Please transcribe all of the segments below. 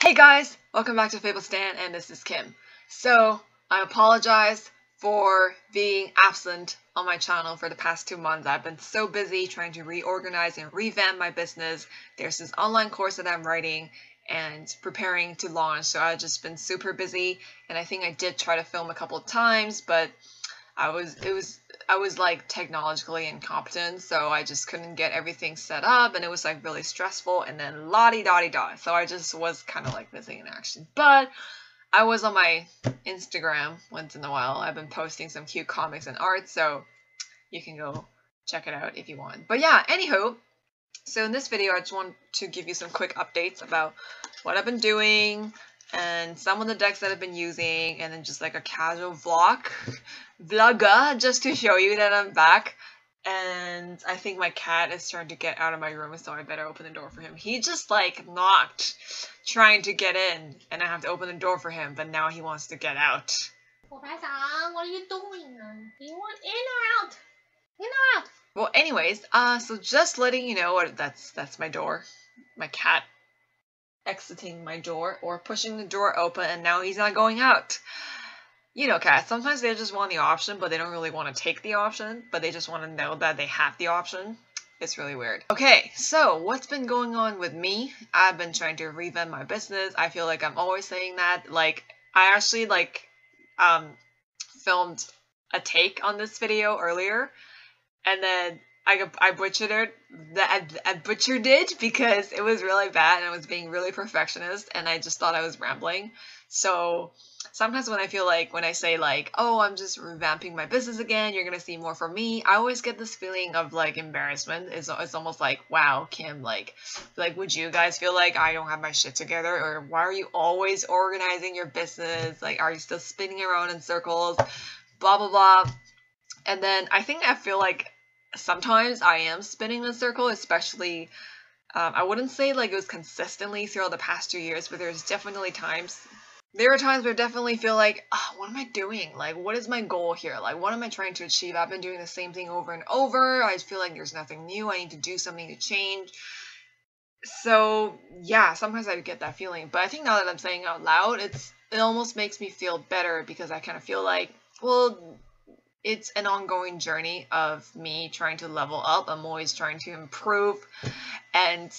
Hey guys, welcome back to Fable Stan, and this is Kim. So, I apologize for being absent on my channel for the past 2 months. I've been so busy trying to reorganize and revamp my business. There's this online course that I'm writing and preparing to launch, so I've just been super busy, and I think I did try to film a couple of times, but I was like technologically incompetent, so I just couldn't get everything set up, and it was like really stressful, and then la-di-da-di-da, so I just was kind of like missing in action. But I was on my Instagram once in a while. I've been posting some cute comics and art, so you can go check it out if you want. But yeah, anywho, so in this video I just want to give you some quick updates about what I've been doing and some of the decks that I've been using, and then just like a casual vlogger, just to show you that I'm back. And I think my cat is trying to get out of my room, so I better open the door for him. He just like knocked trying to get in, and I have to open the door for him, but now he wants to get out. What are you doing? Do you want in or out? In or out? Well, anyways, so just letting you know, that's my door. My cat exiting my door or pushing the door open, and now he's not going out. You know, cats, sometimes they just want the option, but they don't really want to take the option, but they just want to know that they have the option. It's really weird. Okay, so what's been going on with me? I've been trying to revamp my business. I feel like I'm always saying that. Like, I actually filmed a take on this video earlier, and then I butchered it. I butchered it because it was really bad and I was being really perfectionist, and I just thought I was rambling. So sometimes when I say like, oh, I'm just revamping my business again, you're gonna see more from me, I always get this feeling of like embarrassment. It's almost like, wow, Kim, like would you guys feel like I don't have my shit together, or why are you always organizing your business? Like, are you still spinning around in circles? Blah blah blah. And then I feel like sometimes I am spinning in a circle, especially, I wouldn't say like it was consistently throughout the past 2 years, but there are times where I definitely feel like, oh, what am I doing? Like, what is my goal here? Like, what am I trying to achieve? I've been doing the same thing over and over. I feel like there's nothing new. I need to do something to change. So yeah, sometimes I get that feeling, but I think now that I'm saying it out loud, it almost makes me feel better, because I kind of feel like, well, it's an ongoing journey of me trying to level up. I'm always trying to improve and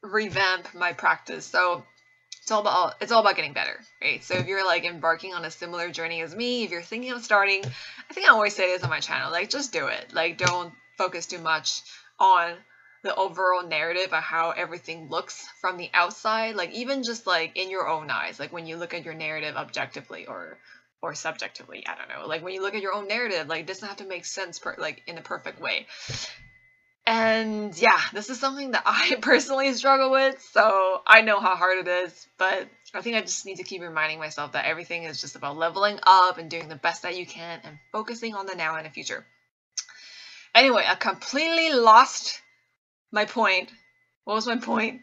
revamp my practice. So it's all about getting better, right? So if you're like embarking on a similar journey as me, if you're thinking of starting, I think I always say this on my channel, like, just do it. Like, don't focus too much on the overall narrative of how everything looks from the outside. Like, even just like in your own eyes, like when you look at your narrative objectively or subjectively, I don't know, like when you look at your own narrative, like, it doesn't have to make sense like in a perfect way. And yeah, this is something that I personally struggle with, so I know how hard it is, but I think I just need to keep reminding myself that everything is just about leveling up and doing the best that you can and focusing on the now and the future. Anyway, I completely lost my point. What was my point?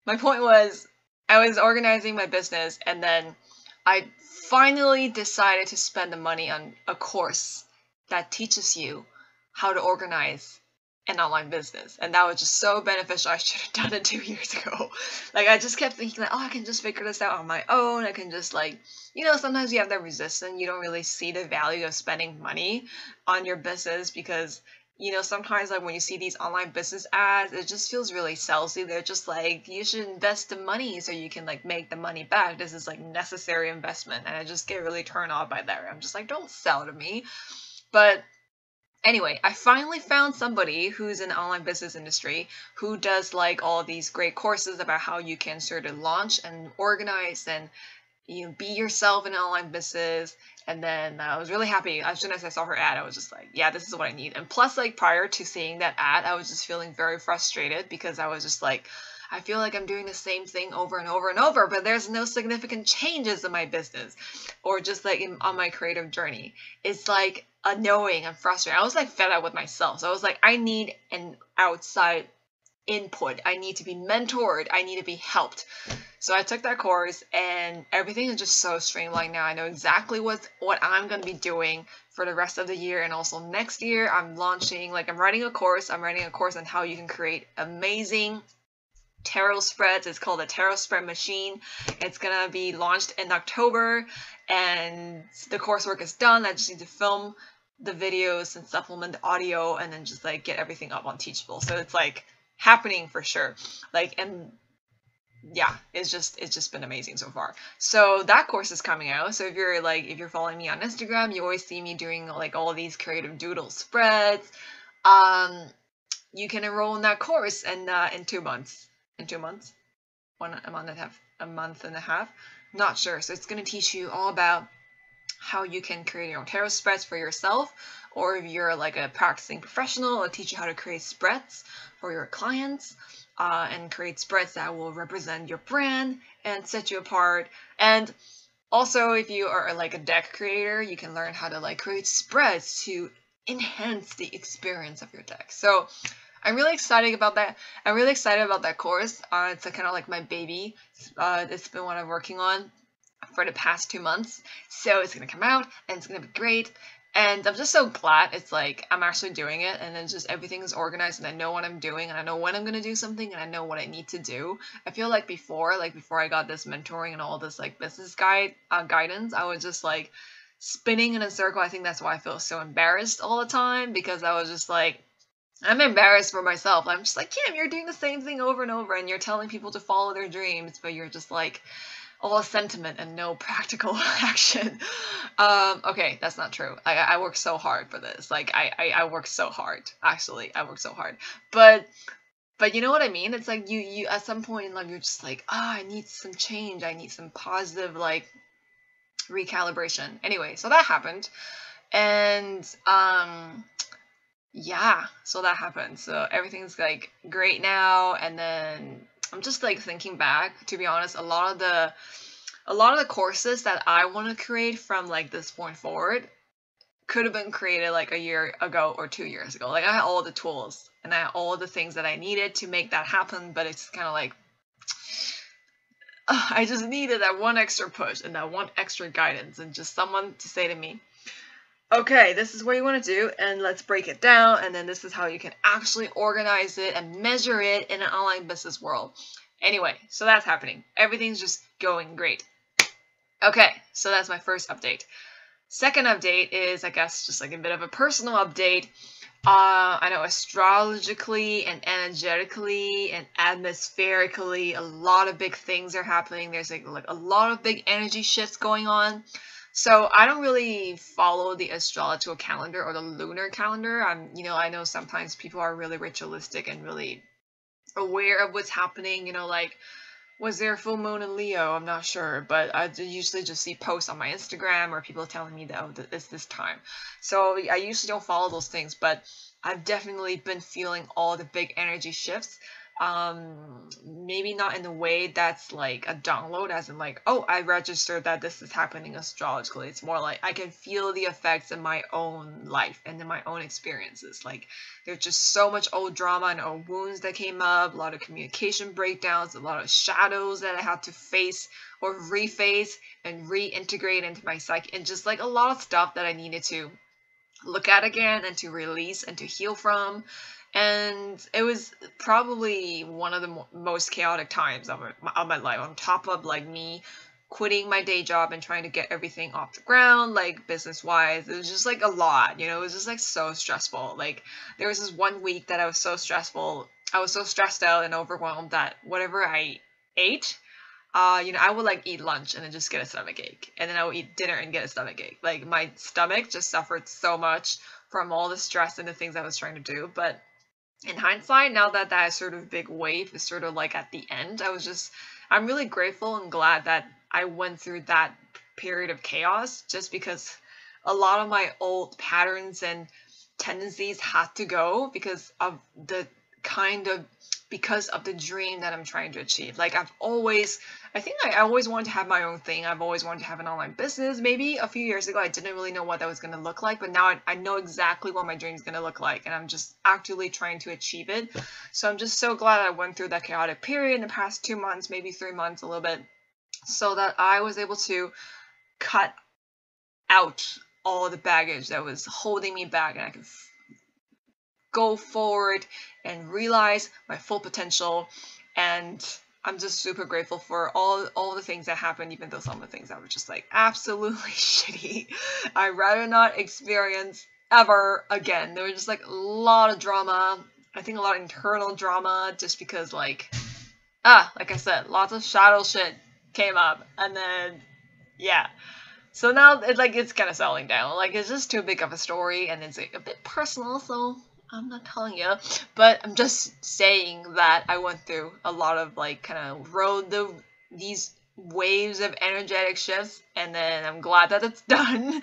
My point was, I was organizing my business, and then I finally decided to spend the money on a course that teaches you how to organize an online business, and that was just so beneficial. I should have done it 2 years ago. Like, I just kept thinking like, oh, I can just figure this out on my own. I can just, like, you know, sometimes you have that resistance. You don't really see the value of spending money on your business, because, you know, sometimes like when you see these online business ads, it just feels really salesy. They're just like, you should invest the money so you can like make the money back. This is like necessary investment, and I just get really turned off by that. I'm just like, don't sell to me. But anyway, I finally found somebody who's in the online business industry who does like all these great courses about how you can sort of launch and organize and, you know, be yourself in an online business. And then I was really happy. As soon as I saw her ad, I was just like, yeah, this is what I need. And plus, like, prior to seeing that ad, I was just feeling very frustrated, because I was just like, I feel like I'm doing the same thing over and over and over, but there's no significant changes in my business or just like on my creative journey. It's like annoying and frustrating. I was like fed up with myself. So I was like, I need an outside input. I need to be mentored. I need to be helped. So I took that course, and everything is just so streamlined now. I know exactly what I'm going to be doing for the rest of the year, and also next year I'm launching, like, I'm writing a course on how you can create amazing tarot spreads. It's called the Tarot Spread Machine. It's gonna be launched in October, and the coursework is done. I just need to film the videos and supplement the audio, and then just like get everything up on Teachable. So it's like happening for sure. Like, and yeah, it's just been amazing so far. So that course is coming out. So if you're following me on Instagram, you always see me doing like all these creative doodle spreads. You can enroll in that course in 2 months. In 2 months, a month and a half. Not sure. So it's gonna teach you all about how you can create your own tarot spreads for yourself, or if you're like a practicing professional, it'll teach you how to create spreads for your clients. And create spreads that will represent your brand and set you apart. And also, if you are like a deck creator, you can learn how to like create spreads to enhance the experience of your deck. So I'm really excited about that. I'm really excited about that course. It's kind of like my baby. It's been what I'm working on for the past 2 months. So it's gonna come out and it's gonna be great. And I'm just so glad it's like I'm actually doing it, and then just everything is organized, and I know what I'm doing, and I know when I'm gonna do something, and I know what I need to do. I feel like before I got this mentoring and all this like business guidance, I was just like spinning in a circle. I think that's why I feel so embarrassed all the time, because I was just like, I'm embarrassed for myself. I'm just like, Kim, you're doing the same thing over and over, and you're telling people to follow their dreams, but you're just like all sentiment and no practical action. Okay, that's not true. I work so hard for this. Like I work so hard. Actually, I work so hard. But you know what I mean? It's like you at some point in life you're just like, I need some change. I need some positive like recalibration. Anyway, so that happened. And yeah, so that happened. So everything's like great now, and then I'm just like thinking back, to be honest, a lot of the courses that I want to create from like this point forward could have been created like a year ago or 2 years ago. Like I had all the tools and I had all the things that I needed to make that happen, but it's kind of like I just needed that one extra push and that one extra guidance, and just someone to say to me, okay, this is what you want to do, and let's break it down, and then this is how you can actually organize it and measure it in an online business world. Anyway, so that's happening. Everything's just going great. Okay, so that's my first update. Second update is, I guess, just like a bit of a personal update. I know astrologically and energetically and atmospherically, a lot of big things are happening. There's like a lot of big energy shifts going on. So I don't really follow the astrological calendar or the lunar calendar. I know sometimes people are really ritualistic and really aware of what's happening. Like, was there a full moon in Leo? I'm not sure, but I usually just see posts on my Instagram or people telling me that, oh, it's this time. So I usually don't follow those things, but I've definitely been feeling all the big energy shifts. Maybe not in a way that's like a download, as in like, oh, I registered that this is happening astrologically. It's more like I can feel the effects in my own life and in my own experiences. Like, there's just so much old drama and old wounds that came up, a lot of communication breakdowns, a lot of shadows that I had to face or reface and reintegrate into my psyche, and just like a lot of stuff that I needed to look at again and to release and to heal from. And it was probably one of the most chaotic times of my life, on top of like me quitting my day job and trying to get everything off the ground, like business wise. It was just like a lot, it was just like so stressful. Like, there was this one week that I was so stressed out and overwhelmed that whatever I ate, I would like eat lunch and then just get a stomach ache, and then I would eat dinner and get a stomach ache. Like, my stomach just suffered so much from all the stress and the things I was trying to do. But in hindsight, now that that sort of big wave is sort of like at the end, I'm really grateful and glad that I went through that period of chaos, just because a lot of my old patterns and tendencies had to go because of the dream that I'm trying to achieve. Like, I always wanted to have my own thing. I've always wanted to have an online business. Maybe a few years ago, I didn't really know what that was going to look like, but now I know exactly what my dream is going to look like, and I'm just actively trying to achieve it. So I'm just so glad I went through that chaotic period in the past 2 months, maybe 3 months, a little bit, so that I was able to cut out all the baggage that was holding me back, and I could go forward and realize my full potential and I'm just super grateful for all the things that happened, even though some of the things that were just like absolutely shitty. I'd rather not experience ever again. There was just like a lot of drama. I think a lot of internal drama, just because like I said, lots of shadow shit came up, and then yeah. So now it's kind of settling down. Like, it's just too big of a story, and it's like, a bit personal, so I'm not telling you. But I'm just saying that I went through a lot of like kind of rode these waves of energetic shifts, and then I'm glad that it's done.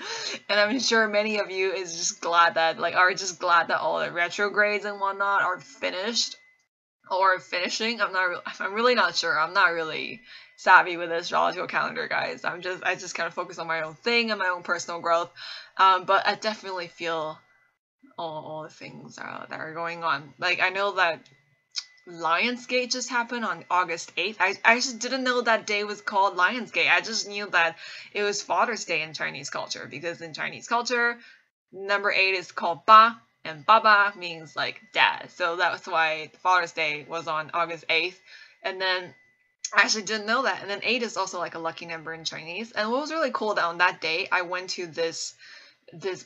And I'm sure many of you is just glad that are just glad that all the retrogrades and whatnot are finished or finishing. I'm really not sure. I'm not really savvy with astrological calendar, guys. I just kind of focus on my own thing and my own personal growth. But I definitely feel all the things that are going on. Like, I know that Lionsgate just happened on August 8th. I just didn't know that day was called Lionsgate. I just knew that it was Father's Day in Chinese culture, because in Chinese culture, number 8 is called Ba, and Baba means like dad. So that's why Father's Day was on August 8th. And then I actually didn't know that. And then 8 is also like a lucky number in Chinese. And what was really cool, that on that day, I went to this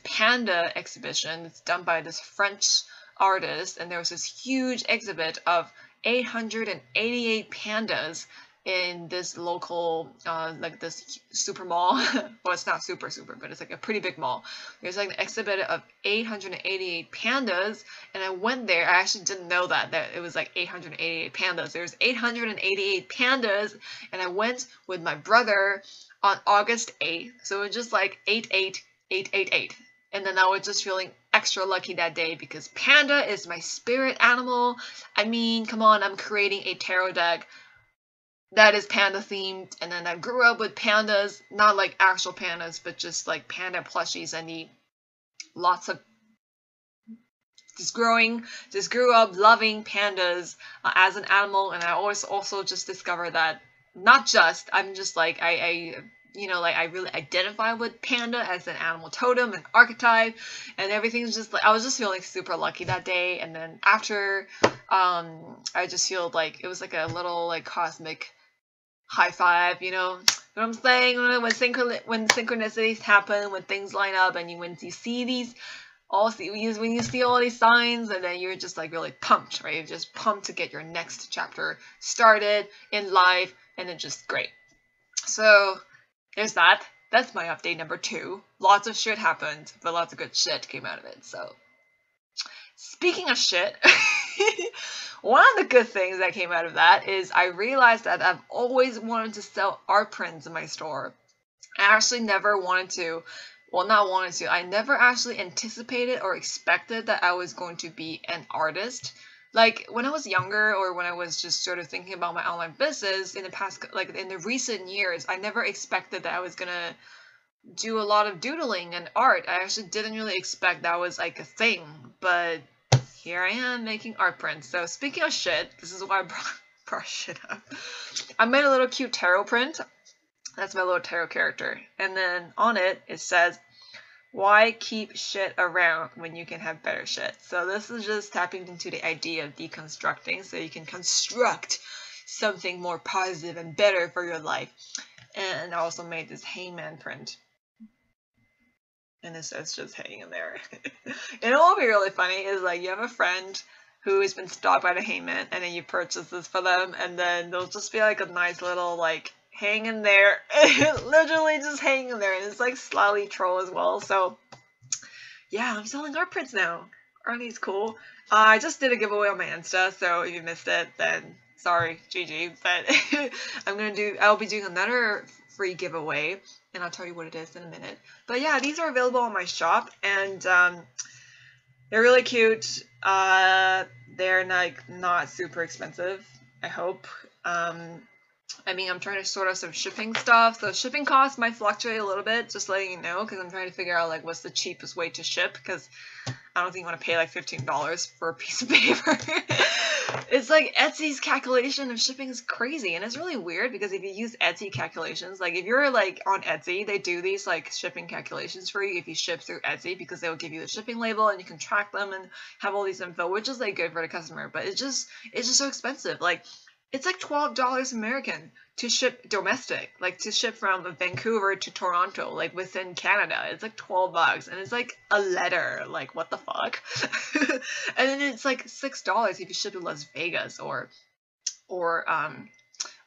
panda exhibition. It's done by this French artist, and there was this huge exhibit of 888 pandas in this local like this super mall. Well, it's not super, but it's like a pretty big mall. There's like an exhibit of 888 pandas, and I went there. I actually didn't know that it was like 888 pandas. There's 888 pandas, and I went with my brother on August 8th. So it was just like 88888. And then I was just feeling extra lucky that day, because panda is my spirit animal. I mean, come on, I'm creating a tarot deck that is panda themed, and then I grew up with pandas, not like actual pandas, but just like panda plushies. I need lots of just grew up loving pandas as an animal. And I always also just discovered that I'm just like I really identify with panda as an animal totem and archetype, and everything's just like, I was just feeling super lucky that day. And then after, I just feel like it was like a little like cosmic high five, you know what I'm saying? When synchronicities happen, when things line up, and when you see these, when you see all these signs, and then you're just like really pumped, right? You're just pumped to get your next chapter started in life, and it's just great. So there's that. That's my update number 2. Lots of shit happened, but lots of good shit came out of it. So, speaking of shit, one of the good things that came out of that is I realized that I've always wanted to sell art prints in my store. I actually never wanted to. Well, not wanted to. I never actually anticipated or expected that I was going to be an artist. Like, when I was younger, or when I was just sort of thinking about my online business in the past, like in the recent years, I never expected that I was gonna do a lot of doodling and art. I actually didn't really expect that was like a thing, but here I am making art prints. So speaking of shit, this is why I brought shit up. I made a little cute tarot print. That's my little tarot character. And then on it, it says, why keep shit around when you can have better shit? So this is just tapping into the idea of deconstructing, so you can construct something more positive and better for your life. And I also made this hangman print. And it says just hang in there. And what will be really funny is, like, you have a friend who has been stalked by the hangman, and then you purchase this for them, and then there'll just be like a nice little like hang in there, literally just hang in there, and it's like slightly troll as well. So yeah, I'm selling art prints now. Aren't these cool? I just did a giveaway on my Insta, so if you missed it, then sorry, GG. But I'll be doing another free giveaway, and I'll tell you what it is in a minute. But yeah, these are available on my shop, and they're really cute. They're like not super expensive, I hope. I mean, I'm trying to sort out some shipping stuff, so shipping costs might fluctuate a little bit, just letting you know, because I'm trying to figure out like what's the cheapest way to ship, because I don't think you want to pay like $15 for a piece of paper. It's like Etsy's calculation of shipping is crazy, and it's really weird, because if you use Etsy calculations, like if you're like on Etsy, they do these like shipping calculations for you if you ship through Etsy, because they'll give you the shipping label and you can track them and have all these info, which is like good for the customer, but it's just so expensive. Like, It's like $12 American to ship domestic, like to ship from Vancouver to Toronto, like within Canada. It's like $12, and it's like a letter. Like, what the fuck? And then it's like $6 if you ship to Las Vegas or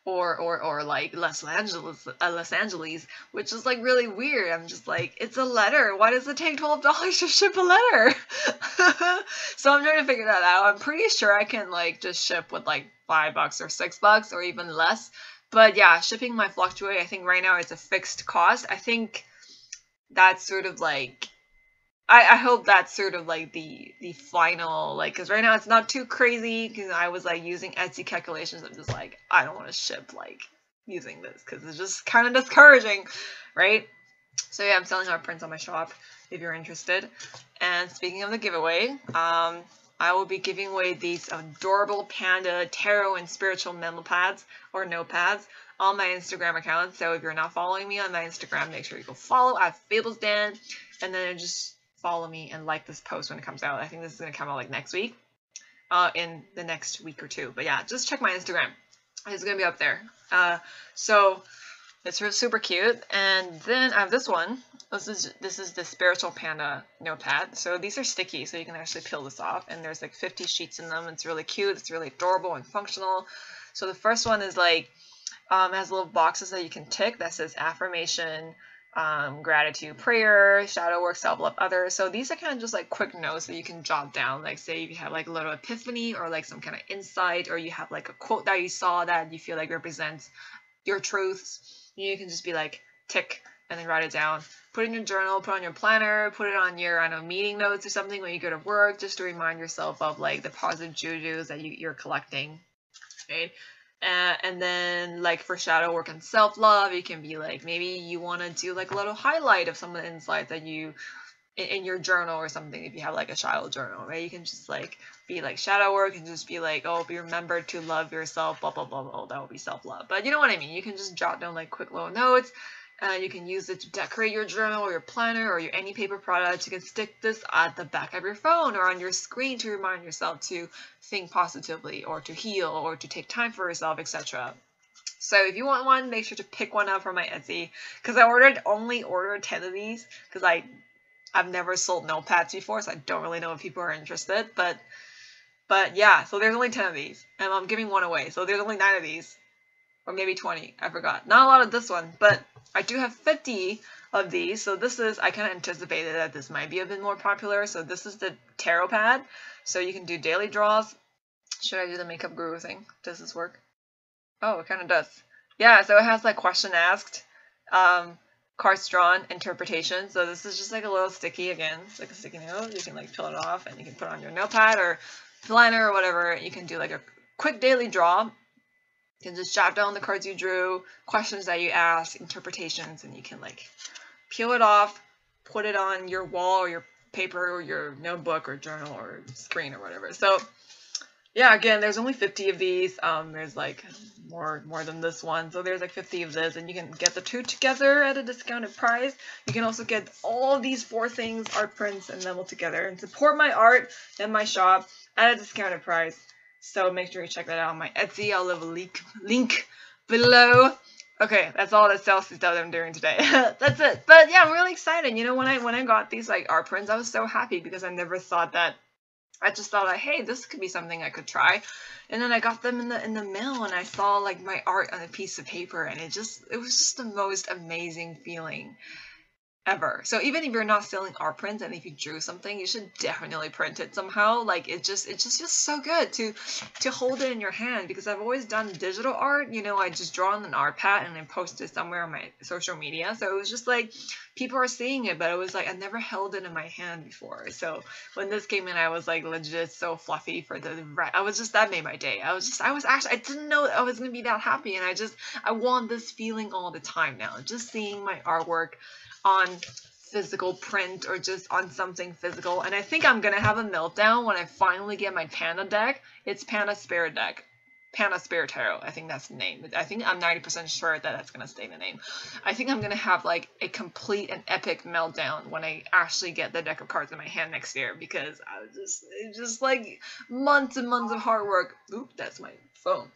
like Los Angeles, which is like really weird. I'm just like, it's a letter. Why does it take $12 to ship a letter? So I'm trying to figure that out. I'm pretty sure I can like just ship with like $5 or $6 or even less. But yeah, shipping might fluctuate. I think right now it's a fixed cost. I think that's sort of like, I hope that's sort of like the final, like, because right now it's not too crazy, because I was like using Etsy calculations. I'm just like, I don't want to ship like using this because it's just kind of discouraging, right? So yeah, I'm selling art prints on my shop if you're interested. And speaking of the giveaway, I will be giving away these adorable panda tarot and spiritual memo pads or notepads on my Instagram account. So if you're not following me on my Instagram, make sure you go follow at FablesDan, and then just follow me and like this post when it comes out. I think this is going to come out like next week, in the next week or two. But yeah, just check my Instagram. It's going to be up there. So it's super cute. And then I have this one. This is the spiritual panda notepad. So these are sticky, so you can actually peel this off. And there's like 50 sheets in them. It's really cute. It's really adorable and functional. So the first one is like, has little boxes that you can tick that says affirmation, gratitude, prayer, shadow work, self-love, others. So these are kind of just like quick notes that you can jot down. Like say if you have like a little epiphany or like some kind of insight, or you have like a quote that you saw that you feel like represents your truths, you can just be like tick and then write it down. Put it in your journal, put it on your planner, put it on your, I don't know, meeting notes or something when you go to work, just to remind yourself of like the positive jujus that you're collecting, right? And then like for shadow work and self-love, you can be like, maybe you want to do like a little highlight of some of the insights that you in your journal or something. If you have like a shadow journal, right, you can just like be like shadow work and just be like, oh, be remembered to love yourself, blah blah blah blah. That would be self-love. But you know what I mean, you can just jot down like quick little notes. You can use it to decorate your journal or your planner or your any paper product. You can stick this at the back of your phone or on your screen to remind yourself to think positively or to heal or to take time for yourself, etc. So if you want one, make sure to pick one up from my Etsy, because I only ordered 10 of these because I've never sold notepads before, so I don't really know if people are interested. But yeah, so there's only 10 of these, and I'm giving one away. So there's only 9 of these. Or maybe 20, I forgot. Not a lot of this one, but I do have 50 of these. So this is, I kind of anticipated that this might be a bit more popular. So this is the tarot pad. So you can do daily draws. Should I do the makeup guru thing? Does this work? Oh, it kind of does. Yeah, so it has like question asked, cards drawn, interpretation. So this is just like a little sticky, again. It's like a sticky note. You can like peel it off and you can put it on your notepad or planner or whatever. You can do like a quick daily draw. You can just jot down the cards you drew, questions that you asked, interpretations, and you can like peel it off, put it on your wall or your paper or your notebook or journal or screen or whatever. So yeah, again, there's only 50 of these. There's like more than this one. So there's like 50 of this, and you can get the 2 together at a discounted price. You can also get all these 4 things, art prints and them all together, and support my art and my shop at a discounted price. So make sure you check that out on my Etsy. I'll leave a link below. Okay, that's all the sales stuff that I'm doing today. That's it. But yeah, I'm really excited. You know, when I got these like art prints, I was so happy because I never thought that. I just thought like, hey, this could be something I could try. And then I got them in the mail, and I saw like my art on a piece of paper, and it was just the most amazing feeling ever. So even if you're not selling art prints, and if you drew something, you should definitely print it somehow. Like it just feels so good to hold it in your hand, because I've always done digital art. You know, I just draw on an art pad and then post it somewhere on my social media. So it was just like people are seeing it, but it was like I never held it in my hand before. So when this came in, I was like legit so fluffy for that made my day. I didn't know I was gonna be that happy, and I want this feeling all the time now. Just seeing my artwork on physical print or just on something physical. And I think I'm gonna have a meltdown when I finally get my Panda deck. It's Panda Spirit deck. Panda Spirit Tarot. I think that's the name. I think I'm 90% sure that that's gonna stay the name. I think I'm gonna have like a complete and epic meltdown when I actually get the deck of cards in my hand next year, because it's just like months and months of hard work. Oop, that's my phone.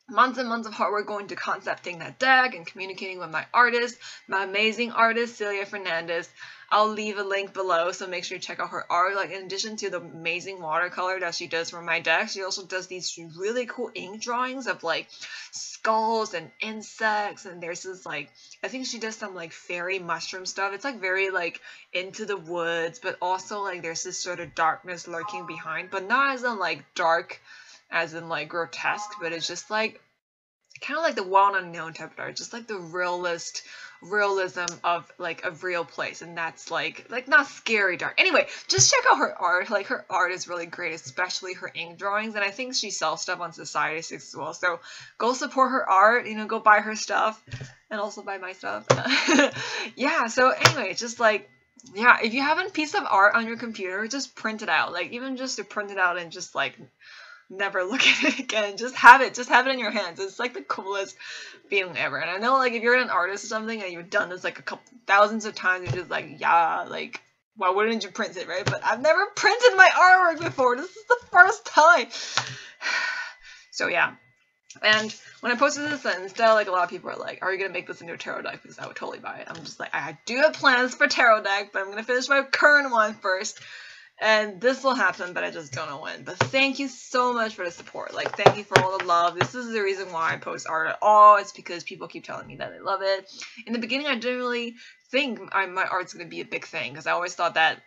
months and months of hard work going to concepting that deck and communicating with my artist, my amazing artist, Celia Fernandez. I'll leave a link below, so make sure you check out her art. Like, in addition to the amazing watercolor that she does for my deck, she also does these really cool ink drawings of like skulls and insects, and there's this like, I think she does some like fairy mushroom stuff. It's like very like into the woods, but also like there's this sort of darkness lurking behind, but not as in like dark as in like grotesque, but it's just like kind of like the wild unknown type of art, just like the realism of like a real place, and that's like not scary dark. Anyway, just check out her art. Like, her art is really great, especially her ink drawings, and I think she sells stuff on Society6 as well, so go support her art, you know, go buy her stuff and also buy my stuff. Yeah, so anyway, just like, yeah, if you have a piece of art on your computer, just print it out. Like, even just to print it out and just like never look at it again. Just have it in your hands. It's like the coolest feeling ever. And I know, like, if you're an artist or something and you've done this like a couple thousands of times, you're just like, yeah, like, why wouldn't you print it, right? But I've never printed my artwork before. This is the first time. So yeah. And when I posted this, instead, like, a lot of people are like, are you gonna make this into a tarot deck? Because I would totally buy it. I'm just like, I do have plans for tarot deck, but I'm gonna finish my current one first. And this will happen, but I just don't know when. But thank you so much for the support. Like, thank you for all the love. This is the reason why I post art at all. It's because people keep telling me that they love it. In the beginning, I didn't really think my art's going to be a big thing, because I always thought that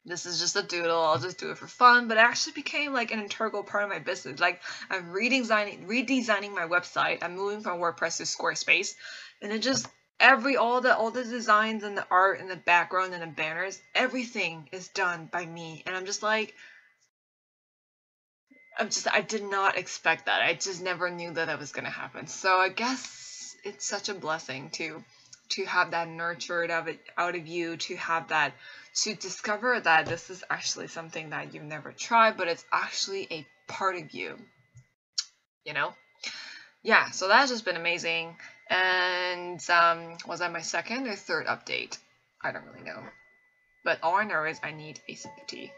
this is just a doodle, I'll just do it for fun. But it actually became like an integral part of my business. Like, I'm redesigning my website. I'm moving from WordPress to Squarespace. And it just... all the designs and the art and the background and the banners, everything is done by me. And I'm just like, I did not expect that. I just never knew that was gonna happen. So I guess it's such a blessing to have that nurtured out of you, to discover that this is actually something that you've never tried, but it's actually a part of you, you know? Yeah, so that's just been amazing. And was that my second or third update? I don't really know. But all I know is I need a sip of tea.